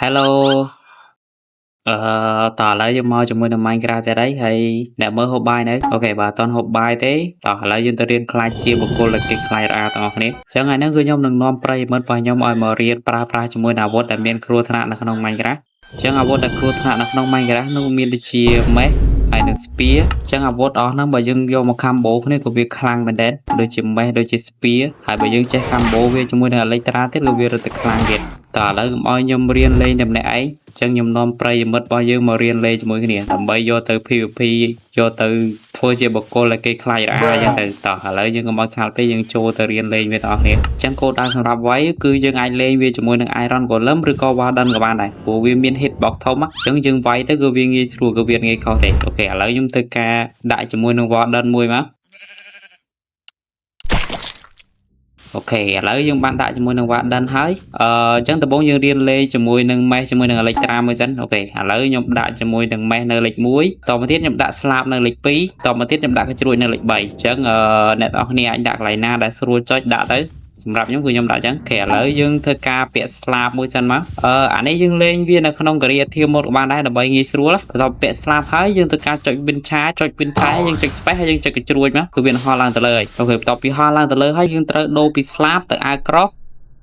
Hello តោះឥឡូវយើងមកជាមួយនឹង Minecraft ទៀតហើយអ្នកមើលហូបបាយនៅអូខេបើអត់ទាន់ហូបបាយទេតោះឥឡូវយើងទៅរៀនខ្លាចជាបុគ្គលដែលគេខ្លាចរអាទាំងអស់គ្នាអញ្ចឹងថ្ងៃនេះគឺខ្ញុំនឹងនាំប្រិយមិត្តរបស់ខ្ញុំឲ្យមករៀនប្រើប្រាស់ជាមួយនឹងអាវុធដែលមានគ្រោះថ្នាក់នៅក្នុង Minecraft អញ្ចឹងអាវុធដែលគ្រោះថ្នាក់នៅក្នុង Minecraft នោះមានដូចជា Mesh ហើយនឹង Spear អញ្ចឹងអាវុធអស់ហ្នឹងបើយើងយកមក combo គ្នាក៏វាខ្លាំងមែនដែរដូចជា Mesh ដូចជា Spear ហើយបើយើងចេះ combo វាជាមួយនឹង Elytra ទៀតក៏វារឹតតែខ្លាំងទៀតតើឥឡូវកុំឲ្យខ្ញុំរៀនលេងតែម្នាក់ឯងចឹងខ្ញុំនាំប្រិយមិត្តរបស់យើងមករៀនលេងជាមួយគ្នាដើម្បីយកទៅ PVP យកទៅធ្វើជាបុគ្គលដែលគេខ្លាចរអាចឹងទៅតោះឥឡូវយើងកុំឲ្យខាតពេកយើងចូលទៅរៀនលេងវាទាំងអស់គ្នាចឹងគោលដៅសម្រាប់វាយគឺយើងអាចលេងវាជាមួយនឹង Iron Golem ឬក៏ Warden ក៏បានដែរព្រោះវាមាន hitbox ធំចឹងយើងវាយទៅគឺវាងាយស្រួលគឺវាងាយខុសទេអូខេឥឡូវខ្ញុំធ្វើការដាក់ជាមួយនឹង Warden មួយមកអូខេឥឡូវយើងបានដាក់ជាមួយនឹង Warden ហើយអញ្ចឹងដំបូងយើងរៀនលេងជាមួយនឹង Mesh ជាមួយនឹង Elytra មួយសិនអូខេឥឡូវខ្ញុំដាក់ជាមួយនឹង Mesh នៅលេខ1តមកទៀតខ្ញុំដាក់ Slab នៅលេខ2តមកទៀតខ្ញុំដាក់កញ្ជ្រួចនៅលេខ3អញ្ចឹងអ្នកនរគ្នាអាចដាក់កន្លែងណាដែលស្រួលចុចដាក់ទៅសម្រាប់ខ្ញុំគឺខ្ញុំដាក់អញ្ចឹងអូខេឥឡូវយើងធ្វើការពាក់ Slab មួយសិនមកអានេះយើងលេងវានៅក្នុង Creative Mode ក៏បានដែរដើម្បីងាយស្រួលបន្ទាប់ពាក់ Slab ហើយយើងធ្វើការចុច Win Charge ចុច Win Charge យើងចុច Space ហើយយើងចុចកញ្ជ្រួចមកគឺវាហោះឡើងទៅលើហើយអូខេបន្ទាប់ពីហោះឡើងទៅលើហើយយើងត្រូវដូរពី Slab ទៅ Across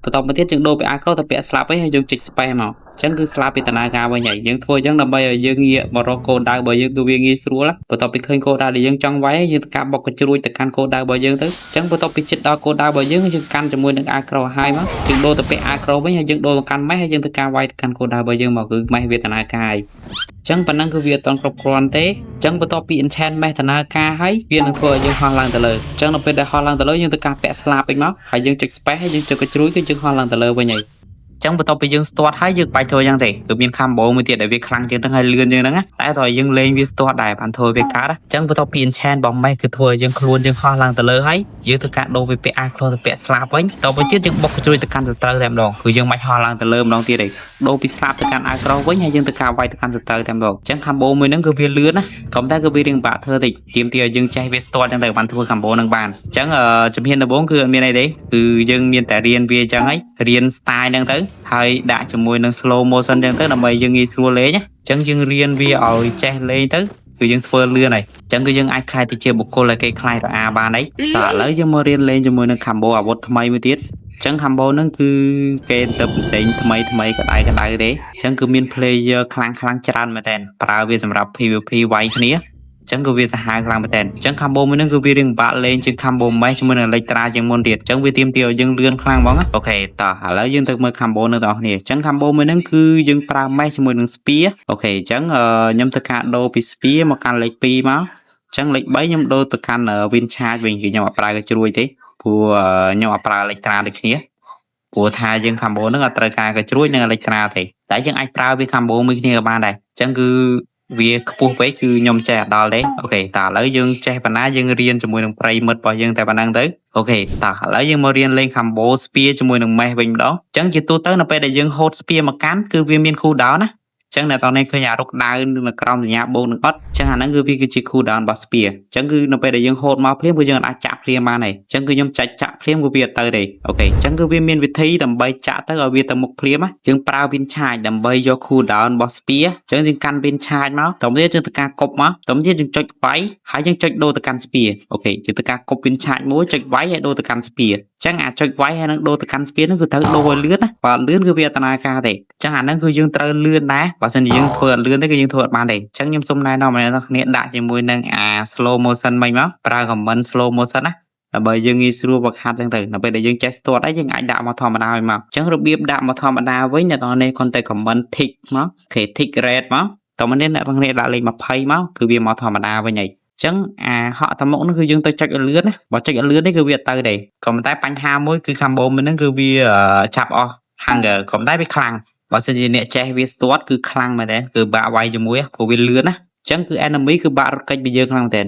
បន្តមកទៀតយើងដូរពី Across ទៅពាក់ Slab វិញហើយយើងចុច Space មកអញ្ចឹងគឺ Slab ពីដំណើរការវិញហើយយើងធ្វើអញ្ចឹងដើម្បីឲ្យយើងងាកមករកគោលដៅរបស់យើងគឺវាងាយស្រួលបន្ទាប់ពីឃើញគោលដៅដែលយើងចង់វាយយើងធ្វើការបុកកញ្ជ្រួចទៅកាន់គោលដៅរបស់យើងទៅអញ្ចឹងបន្ទាប់ពីជិតដល់គោលដៅរបស់យើងយើងកាន់ជាមួយនឹង Across ហើយមកយើងដូរទៅពាក់ Across វិញហើយយើងដូរទៅកាន់ Mesh ហើយយើងធ្វើការវាយទៅកាន់គោលដៅរបស់យើងមកគឺ Mesh វាដំណើរការហើយអញ្ចឹងប៉ុណ្ណឹងគឺវាអត់ទាន់គ្រប់គ្រាន់ទេអញ្ចឹងបន្ទាប់ពី enchant mesh ដំណើរការហើយវានឹងធ្វើឲ្យយើងហោះឡើងទៅលើអញ្ចឹងនៅពេលដែលហោះឡើងទៅលើយើងធ្វើការពាក់ slab វិញមកហើយយើងចុច space ហើយយើងចុចកញ្ជ្រួយគឺយើងហោះឡើងទៅលើវិញហើយចឹងបន្ទាប់ពីយើងស្ទាត់ហើយយើងបាច់ធ្វើយ៉ាងទេគឺមាន combo មួយទៀតដែលវាខ្លាំងជាងហ្នឹងហើយលឿនជាងហ្នឹងតែតើយើងលេងវាស្ទាត់ដែរបានធ្វើវាកើតអញ្ចឹងបន្ទាប់ពី enchant របស់ mesh គឺធ្វើឲ្យយើងខ្លួនយើងហោះឡើងទៅលើហើយយើងធ្វើការដូរវាពាក់ across ទៅពាក់ slab វិញតទៅទៀតយើងបុកកញ្ជ្រួយទៅកាន់ទៅត្រូវតែម្ដងគឺយើងមិនហោះឡើងទៅលើម្ដងទៀតទេដូរពី slab ទៅកាន់ across វិញហើយយើងធ្វើការវាយទៅកាន់ទៅត្រូវតែម្ដងអញ្ចឹង combo មួយហ្នឹងគឺវាលឿនណាក៏តែគឺវារៀងបាក់ធ្វើតិចទាមទារឲ្យយើងចេះវាស្ទាត់ចឹងទៅបានធ្វើ combo ហ្នឹងបានអញ្ចឹងជំហានដំបូងគឺអត់មានអីទេគឺយើងមានតែរៀនវាអញ្ចឹងហើយរៀន style ហ្នឹងទៅហើយដាក់ជាមួយនឹង slow motion ចឹងទៅដើម្បីយើងងាយស្រួលលេងអញ្ចឹងយើងរៀនវាឲ្យចេះលេងទៅគឺយើងធ្វើលឿនហើយអញ្ចឹងគឺយើងអាចខ្លាយទៅជាបុគ្គលដែលគេខ្លាយរអាបានហើយតើឥឡូវយើងមករៀនលេងជាមួយនឹង combo អាវុធថ្មីមួយទៀតអញ្ចឹង combo ហ្នឹងគឺគេទៅបញ្ចេញថ្មីក្តៅទេអញ្ចឹងគឺមាន player ខ្លាំងច្រើនមែនតើប្រើវាសម្រាប់ PVP វាយគ្នាអញ្ចឹងគឺវាសាហាវខ្លាំងមែនតើអញ្ចឹង combo មួយហ្នឹងគឺវារៀងបាក់លេងជាង combo mesh ជាមួយនឹង Elytra ជាងមុនទៀតអញ្ចឹងវាទាមទារឲ្យយើងលឿនខ្លាំងហ្មងអូខេតោះឥឡូវយើងទៅមើល combo នៅបងប្អូនអញ្ចឹង combo មួយហ្នឹងគឺយើងប្រើ mesh ជាមួយនឹង spear អូខេអញ្ចឹងខ្ញុំធ្វើការដូរពី spear មកកាន់លេខ2មកអញ្ចឹងលេខ3ខ្ញុំដូរទៅកាន់ win charge វិញគឺខ្ញុំអត់ប្រើកញ្ជ្រួយទេព្រោះខ្ញុំអត់ប្រើ Elytra ដូចគ្នាព្រោះថាយើង combo ហ្នឹងអត់ត្រូវការកញ្ជ្រួចនិង Elytra ទេតែយើងអាចប្រើវា combo មួយគ្នាក៏បានដែរអញ្ចឹងគឺវាខ្ពស់ពេកគឺខ្ញុំចេះអត់ដល់ទេអូខេតើឥឡូវយើងចេះប៉ុណ្ណាយើងរៀនជាមួយនឹងប្រិយមិត្តរបស់យើងតែប៉ុណ្ណឹងទៅអូខេតោះឥឡូវយើងមករៀនលេង combo spear ជាមួយនឹង mesh វិញម្ដងអញ្ចឹងជាទូទៅនៅពេលដែលយើងហូត spear មកកាន់គឺវាមាន cool down ណាអញ្ចឹងនៅតនេះឃើញអារុកដៅនៅក្រោមសញ្ញាបូកនឹងអត់អញ្ចឹងអាហ្នឹងគឺវាគឺជា cool down របស់ spear អញ្ចឹងគឺនៅពេលដែលយើងហូតមកភ្លាមគឺយើងអាចចាក់ភ្លាមបានហើយអញ្ចឹងគឺខ្ញុំចាក់ភ្លាមគឺវាអត់ទៅទេអូខេអញ្ចឹងគឺវាមានវិធីដើម្បីចាក់ទៅឲ្យវាទៅមុខភ្លាមយើងប្រើ win charge ដើម្បីយក cool down របស់ spear អញ្ចឹងយើងកាន់ win charge មកតោះទៀតយើងធ្វើការកប់មកតោះទៀតយើងចុចវាយហើយយើងចុចដូរទៅកាន់ spear អូខេយើងធ្វើការកប់ win charge មួយចុចវាយហើយដូរទៅកាន់ spear អញ្ចឹងអាចុចវាយហើយនឹងដូរទៅកាន់ spear ហ្នឹងគឺត្រូវដូរឲ្យលឿនណាបើលឿនគឺវាអត់ដំណើរការទេអញ្ចឹងអាហ្នឹងគឺយើងត្រូវលឿនដែរបើមិនយើងធ្វើអត់លឿនទេគឺយើងធ្វើអត់បានទេអញ្ចឹងខ្ញុំសូមណែនាំឲ្យអ្នកនរគ្នាដាក់ជាមួយនឹងអា slow motion មិញមកប្រើ comment slow motion ណាដើម្បីយើងងាយស្រួលវឹកហាត់ចឹងទៅនៅពេលដែលយើងចេះស្ទាត់ហើយយើងអាចដាក់មកធម្មតាវិញមកអញ្ចឹងរបៀបដាក់មកធម្មតាវិញអ្នកនរនេះគ្រាន់តែ comment tick មកអូខេ tick red មកតោះមិននេះអ្នកនរគ្នាដាក់លេខ20មកគឺវាមកធម្មតាវិញហើយអញ្ចឹងអាហក់ទៅមុខនោះគឺយើងទៅចុចឲ្យលឿនណាបើចុចឲ្យលឿននេះគឺវាអត់ទៅទេក៏ប៉ុន្តែបញ្ហាមួយគឺ combo មួយហ្នឹងគឺវាចាប់អស់ hunger ក៏ប៉ុន្តែវាខ្លាំងបើសិនជាអ្នកចេះវាស្ទាត់គឺខ្លាំងមែនទេគឺបាក់វាយជាមួយព្រោះវាលឿនណាអញ្ចឹងគឺ enemy គឺបាក់រត់គេចពីយើងខ្លាំងមែនទេ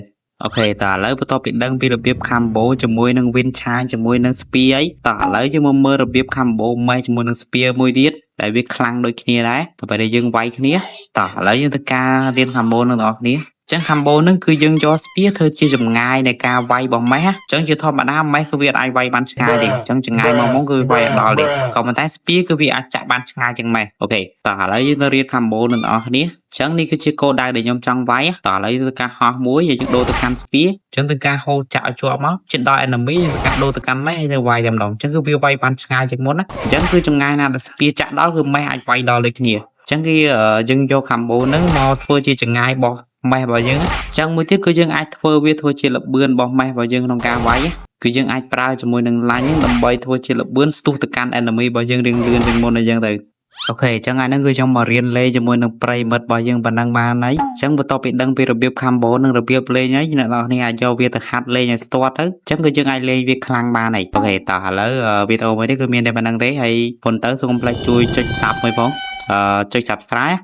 អូខេតើឥឡូវបន្ទាប់ពីដឹងពីរបៀប combo ជាមួយនឹង win charge ជាមួយនឹង spear អីតើឥឡូវយើងមកមើលរបៀប combo mesh ជាមួយនឹង spear មួយទៀតដែលវាខ្លាំងដូចគ្នាដែរតែពេលដែលយើងវាយគ្នាតោះឥឡូវយើងធ្វើការរៀន combo នឹងបងប្អូន ចឹង combo ហ្នឹងគឺយើងយកស្ពាធ្វើជាចម្ងាយនៃការវាយរបស់មេះចឹងជាធម្មតាមេះគឺវាអាចវាយបានឆ្ងាយទេចឹងចម្ងាយមកគឺវាយអត់ដល់ទេក៏ប៉ុន្តែស្ពាគឺវាអាចចាក់បានឆ្ងាយជាងមេះអូខេតោះឥឡូវយើងទៅរៀន combo នឹងបងប្អូនគ្នាចឹងនេះគឺជាគោលដៅដែលខ្ញុំចង់វាយតោះឥឡូវទៅការហោះមួយហើយយើងដូរទៅកាន់ស្ពាចឹងទៅការហូរចាក់ឲ្យជាប់មកជិតដល់ enemy យើងទៅការដូរទៅកាន់មេះហើយទៅវាយតែម្ដងចឹងគឺវាវាយបានឆ្ងាយជាងមុនណាចឹងគឺចម្ងាយណាដែលស្ពាចាក់ដល់គឺមេះអាចវាយដល់ដូចគ្នាចឹងគឺយើងយក combo ហ្នឹងមកធ្វើជាចម្ងាយរបស់មេះរបស់យើងចឹងមួយទៀតគឺយើងអាចធ្វើវាធ្វើជាលបឿនរបស់មេះរបស់យើងក្នុងការវាយគឺយើងអាចប្រើជាមួយនឹង line ហ្នឹងដើម្បីធ្វើជាលបឿនស្ទុះទៅកាន់ enemy របស់យើងរៀងលឿនជាងមុនអញ្ចឹងទៅអូខេចឹងអាហ្នឹងគឺខ្ញុំមករៀនលេងជាមួយនឹងប្រិមិត្តរបស់យើងប៉ុណ្ណឹងបានហើយចឹងបន្ទាប់ពីដឹងពីរបៀប combo និងរបៀបលេងហើយអ្នកនរគ្នាអាចយកវាទៅហាត់លេងឲ្យស្ទាត់ទៅចឹងគឺយើងអាចលេងវាខ្លាំងបានហើយអូខេតោះឥឡូវវីដេអូមួយនេះគឺមានតែប៉ុណ្្នឹងទេហើយប៉ុន្តែសូមកុំភ្លេចជួយចុច sub មួយផងចុច subscribe